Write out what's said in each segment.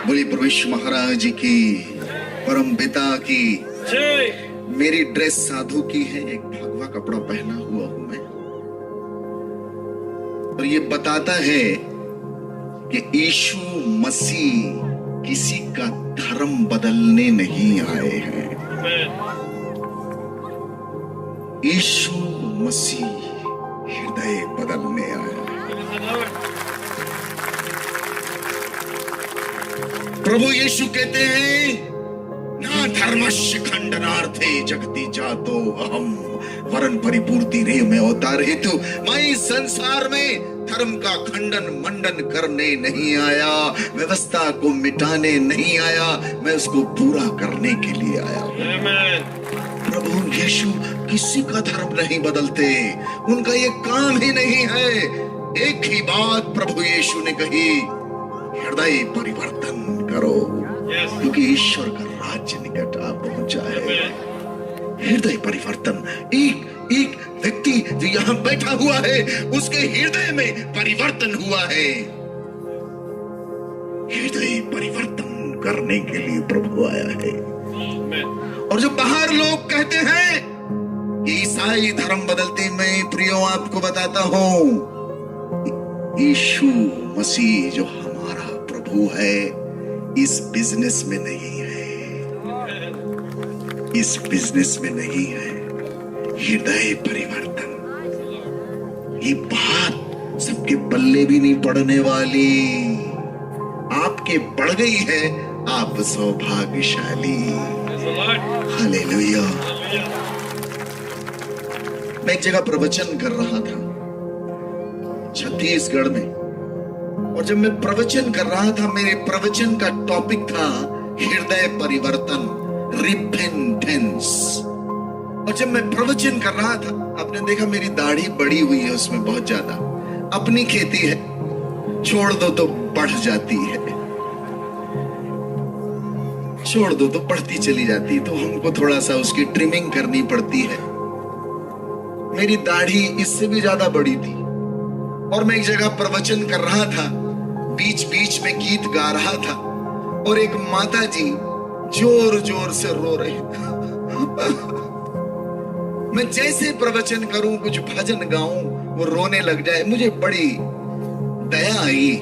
बोली प्रवेश महाराज की, परम पिता की। मेरी ड्रेस साधु की है, एक भगवा कपड़ा पहना हुआ हूं मैं, और ये बताता है कि यीशु मसीह किसी का धर्म बदलने नहीं आए हैं। यीशु मसीह हृदय बदलने आया है। प्रभु यीशु कहते हैं, ना धर्मस्य खंडनार्थे जगति जातो अहम वरन परिपूर्ति रे में अवतार हेतु। मैं इस संसार में धर्म का खंडन मंडन करने नहीं आया, व्यवस्था को मिटाने नहीं आया, मैं उसको पूरा करने के लिए आया। प्रभु यीशु किसी का धर्म नहीं बदलते, उनका ये काम ही नहीं है। एक ही बात प्रभु यीशु ने कही, हृदय परिवर्तन करो, क्योंकि ईश्वर का राज्य निकट आ पहुंचा है। हृदय परिवर्तन। एक व्यक्ति जो यहां बैठा हुआ है, उसके हृदय में परिवर्तन हुआ है। हृदय परिवर्तन करने के लिए प्रभु आया है। और जो बाहर लोग कहते हैं कि ईसाई धर्म बदलते, मैं प्रियो आपको बताता हूं, यीशु मसीह जो हमारा प्रभु है, इस बिजनेस में नहीं है, इस बिजनेस में नहीं है। हृदय परिवर्तन, ये बात सबके पल्ले भी नहीं पड़ने वाली। आपके पड़ गई है, आप सौभाग्यशाली। हालेलुया। मैं एक जगह प्रवचन कर रहा था छत्तीसगढ़ में, और जब मैं प्रवचन कर रहा था, मेरे प्रवचन का टॉपिक था हृदय परिवर्तन, रिपेंटेंस। और जब मैं प्रवचन कर रहा था, आपने देखा मेरी दाढ़ी बड़ी हुई है, उसमें बहुत ज्यादा। अपनी खेती है, छोड़ दो तो बढ़ जाती है, छोड़ दो तो बढ़ती चली जाती, तो हमको थोड़ा सा उसकी ट्रिमिंग करनी पड़ती है। मेरी दाढ़ी इससे भी ज्यादा बड़ी थी, और मैं एक जगह प्रवचन कर रहा था, बीच बीच में गीत गा रहा था, और एक माता जी जोर जोर से रो रही थी। मैं जैसे प्रवचन करूं, कुछ भजन गाऊं, वो रोने लग जाए, मुझे बड़ी दया आई।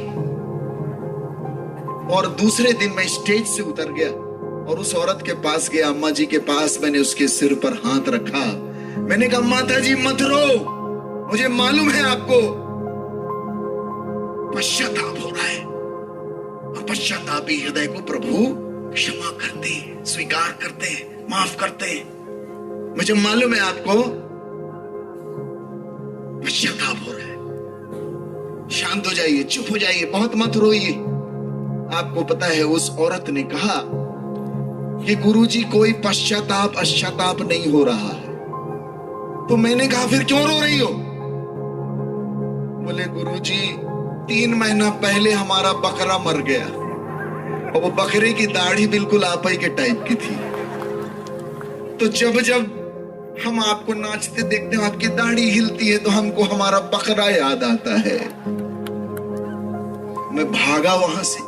और दूसरे दिन मैं स्टेज से उतर गया और उस औरत के पास गया, अम्मा जी के पास। मैंने उसके सिर पर हाथ रखा, मैंने कहा, माता जी मत रो, मुझे मालूम है आपको पश्चाताप हो रहा है, और पश्चातापी हृदय को प्रभु क्षमा करते, स्वीकार करते, माफ करते। मुझे मालूम है आपको पश्चाताप हो रहा है, शांत हो जाइए, चुप हो जाइए, बहुत मत रोइए। आपको पता है, उस औरत ने कहा कि गुरुजी कोई पश्चाताप नहीं हो रहा है। तो मैंने कहा, फिर क्यों रो रही हो? बोले, गुरुजी 3 महीना पहले हमारा बकरा मर गया, और वो बकरे की दाढ़ी बिल्कुल आप ही के टाइप की थी। तो जब जब हम आपको नाचते देखते हैं, आपकी दाढ़ी हिलती है, तो हमको हमारा बकरा याद आता है। मैं भागा वहां से,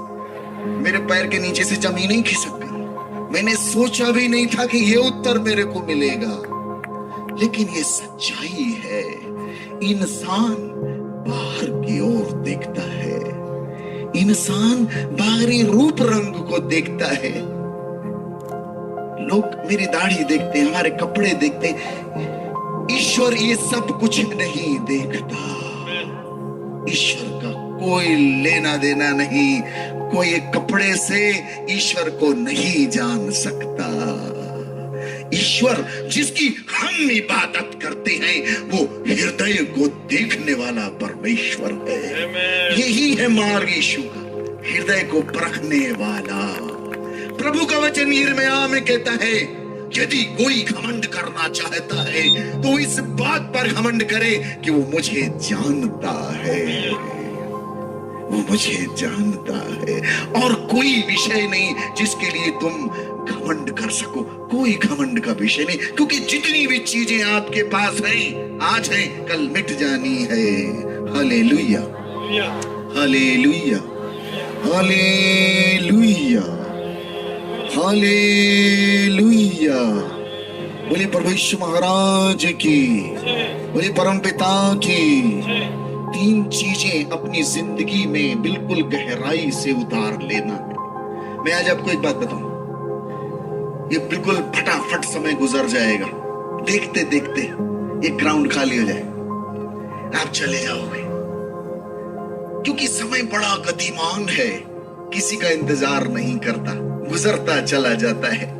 मेरे पैर के नीचे से जमीन ही खिसक गई। मैंने सोचा भी नहीं था कि ये उत्तर मेरे को मिलेगा, लेकिन ये सच्चाई है। इंसान बाहर की ओर देखता है, इंसान बाहरी रूप रंग को देखता है। लोग मेरी दाढ़ी देखते हैं, हमारे कपड़े देखते हैं, ईश्वर ये सब कुछ नहीं देखता। ईश्वर का कोई लेना देना नहीं, कोई एक कपड़े से ईश्वर को नहीं जान सकता। ईश्वर जिसकी हम इबादत करते हैं, वो हृदय को देखने वाला परमेश्वर है। यही है मार्ग यीशु का, हृदय को परखने वाला। प्रभु का वचन यिर्मयाह में कहता है, यदि कोई घमंड करना चाहता है तो इस बात पर घमंड करे कि वो मुझे जानता है, वो मुझे जानता है। और कोई विषय नहीं जिसके लिए तुम घमंड कर सको, कोई घमंड का विषय नहीं, क्योंकि जितनी भी चीजें आपके पास हैं, आज हैं, कल मिट जानी है। Hallelujah, hallelujah, hallelujah. Hallelujah, hallelujah. बोलिए प्रभु यीशु महाराज की, बोलिए परम पिता की। तीन चीजें अपनी जिंदगी में बिल्कुल गहराई से उतार लेना है। मैं आज आपको एक बात बताऊं, ये बिल्कुल फटाफट समय गुजर जाएगा, देखते देखते ये ग्राउंड खाली हो जाए, आप चले जाओगे। क्योंकि समय बड़ा गतिमान है, किसी का इंतजार नहीं करता, गुजरता चला जाता है,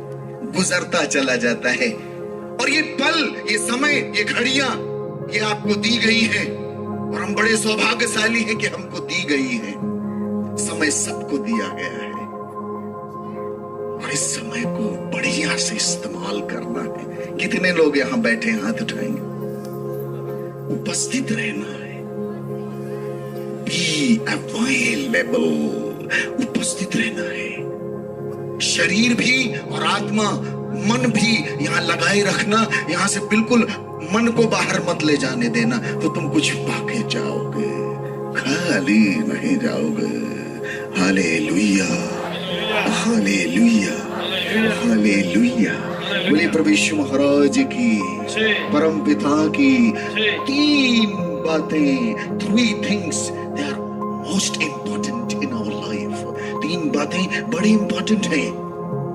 गुजरता चला जाता है। और ये पल, ये समय, ये घड़ियां, ये आपको दी गई है और हम बड़े सौभाग्यशाली हैं कि हमको दी गई है। समय सबको दिया गया है और इस समय को बढ़िया से इस्तेमाल करना है। कितने लोग यहां बैठे हाथ उठाएंगे? उपस्थित रहना है, बी अवेलेबल, उपस्थित रहना है। शरीर भी और आत्मा, मन भी यहां लगाए रखना, यहां से बिल्कुल मन को बाहर मत ले जाने देना, तो तुम कुछ पाके जाओगे, खाली नहीं जाओगे। Hallelujah, hallelujah, hallelujah. बोलिए प्रभु यीशु महाराज की, परम पिता की। तीन बातें, 3 things, they are most important in our life। तीन बातें बड़ी इंपॉर्टेंट है,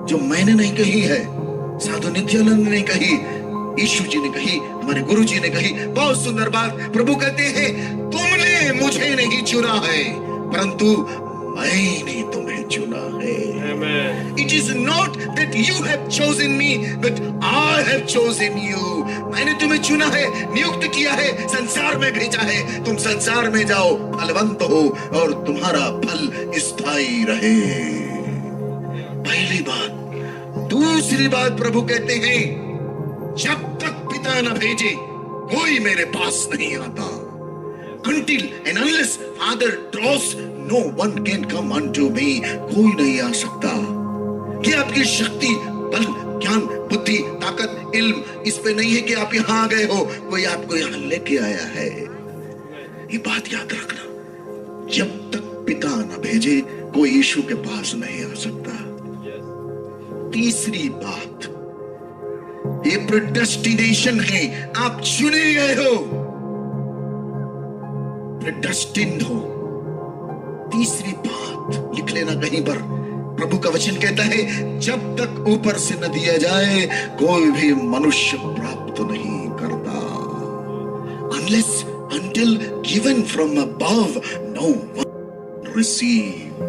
जो मैंने नहीं कही है, साधु नित्यानंद ने कही, यीशु जी ने कही, हमारे गुरु जी ने कही। बहुत सुंदर बात। प्रभु कहते हैं, तुमने मुझे नहीं चुना है, परंतु मैंने तुम्हें चुना है। It is not that you have chosen me, but I have chosen you। मैंने तुम्हें चुना है, नियुक्त किया है, संसार में भेजा है। तुम संसार में जाओ, फलवंत हो और तुम्हारा फल स्थायी रहे। पहली बात। दूसरी बात, प्रभु कहते हैं, जब तक पिता न भेजे कोई मेरे पास नहीं आता। Until and unless Father draws, no one can come unto me। कोई नहीं आ सकता। कि आपकी शक्ति, बल, ज्ञान, बुद्धि, ताकत, इल्म इस पे नहीं है कि आप यहां आ गए हो, कोई आपको यहां लेके आया है। ये बात याद रखना, जब तक पिता न भेजे कोई यीशु के पास नहीं आ सकता। तीसरी बात, ये प्रेडेस्टिनेशन है, आप चुने गए हो, प्रेडेस्टिन्ड हो। तीसरी बात लिख लेना कहीं पर, प्रभु का वचन कहता है, जब तक ऊपर से न दिया जाए कोई भी मनुष्य प्राप्त नहीं करता। Unless until given from above no one receive।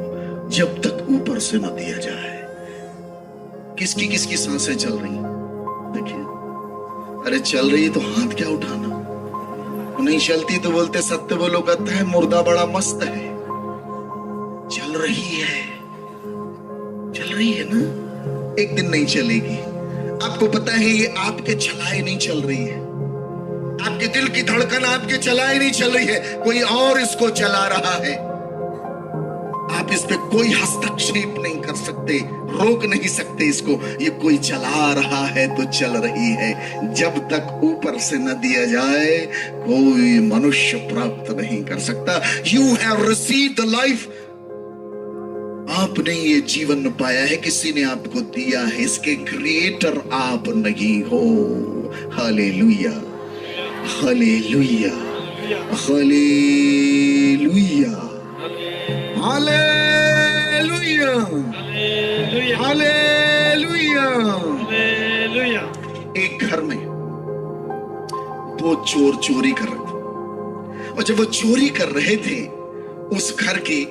जब तक ऊपर से न दिया जाए। किसकी किसकी सांसें चल रही हैं? देखिए, अरे चल रही है तो हाथ क्या उठाना, नहीं चलती तो बोलते सत्य बोलो, कहता है मुर्दा बड़ा मस्त है। चल रही है, चल रही है ना, एक दिन नहीं चलेगी। आपको पता है ये आपके चलाए नहीं चल रही है, आपके दिल की धड़कन आपके चलाए नहीं चल रही है, कोई और इसको चला रहा है। आप इस पे कोई हस्तक्षेप नहीं कर सकते, रोक नहीं सकते इसको, ये कोई चला रहा है तो चल रही है। जब तक ऊपर से न दिया जाए कोई मनुष्य प्राप्त नहीं कर सकता। You have received the life, आपने ये जीवन पाया है, किसी ने आपको दिया है, इसके क्रिएटर आप नहीं हो। Hallelujah, hallelujah, hallelujah, hallelujah, hallelujah, hallelujah. एक घर में 2 चोर चोरी कर रहे थे, और जब वो चोरी कर रहे थे उस घर की,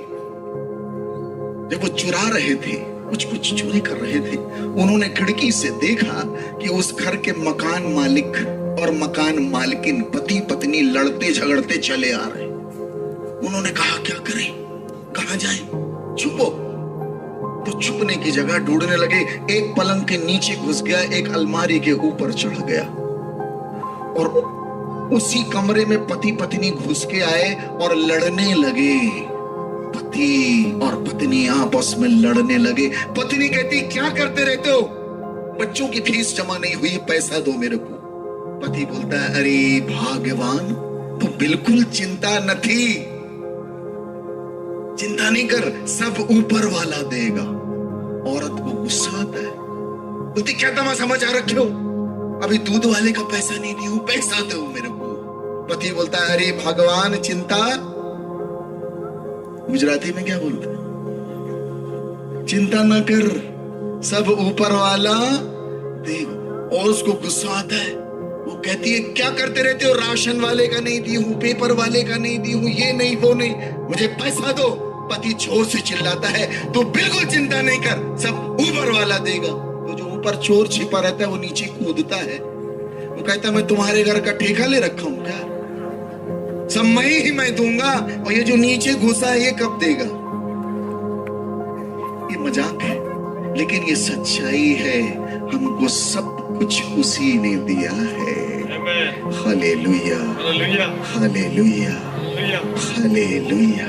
जब वो चुरा रहे थे, कुछ चोरी कर रहे थे, उन्होंने खिड़की से देखा कि उस घर के मकान मालिक और मकान मालकिन पति पत्नी लड़ते झगड़ते चले आ रहे। उन्होंने कहा क्या करें, कहां जाएं, छुपो। तो छुपने की जगह ढूंढने लगे। एक पलंग के नीचे घुस गया, एक अलमारी के ऊपर चढ़ गया, और उसी कमरे में पति पत्नी घुस के आए और लड़ने लगे। पति और पत्नी आपस में लड़ने लगे। पत्नी कहती क्या करते रहते हो, बच्चों की फीस जमा नहीं हुई, पैसा दो मेरे को। पति बोलता है अरे भाग्यवान, तो बिल्कुल चिंता न थी, चिंता नहीं कर, सब ऊपर वाला देगा। औरत को गुस्सा आता है, बोलती क्या तमाशा मचा रखे हो, अभी दूध वाले का पैसा नहीं दी हूं, पैसा दो मेरे को। पति बोलता है अरे भगवान चिंता, गुजराती में क्या बोलता है, चिंता न कर सब ऊपर वाला देगा। और उसको गुस्सा आता है, वो कहती है क्या करते रहते हो, राशन वाले का नहीं दी हूं, पेपर वाले का नहीं दी हूं, ये नहीं वो नहीं, मुझे पैसा दो। पति जोर से चिल्लाता है तो बिल्कुल चिंता नहीं कर, सब ऊपर वाला देगा। तो जो ऊपर चोर छिपा रहता है वो नीचे कूदता है, वो कहता है मैं तुम्हारे घर का ठेका ले रखा हूं क्या, सब मैं दूंगा, और ये जो नीचे घुसा है ये कब देगा। ये मजाक है लेकिन ये सच्चाई है, हमको सब कुछ उसी ने दिया है। Hallelujah, hallelujah, hallelujah, hallelujah.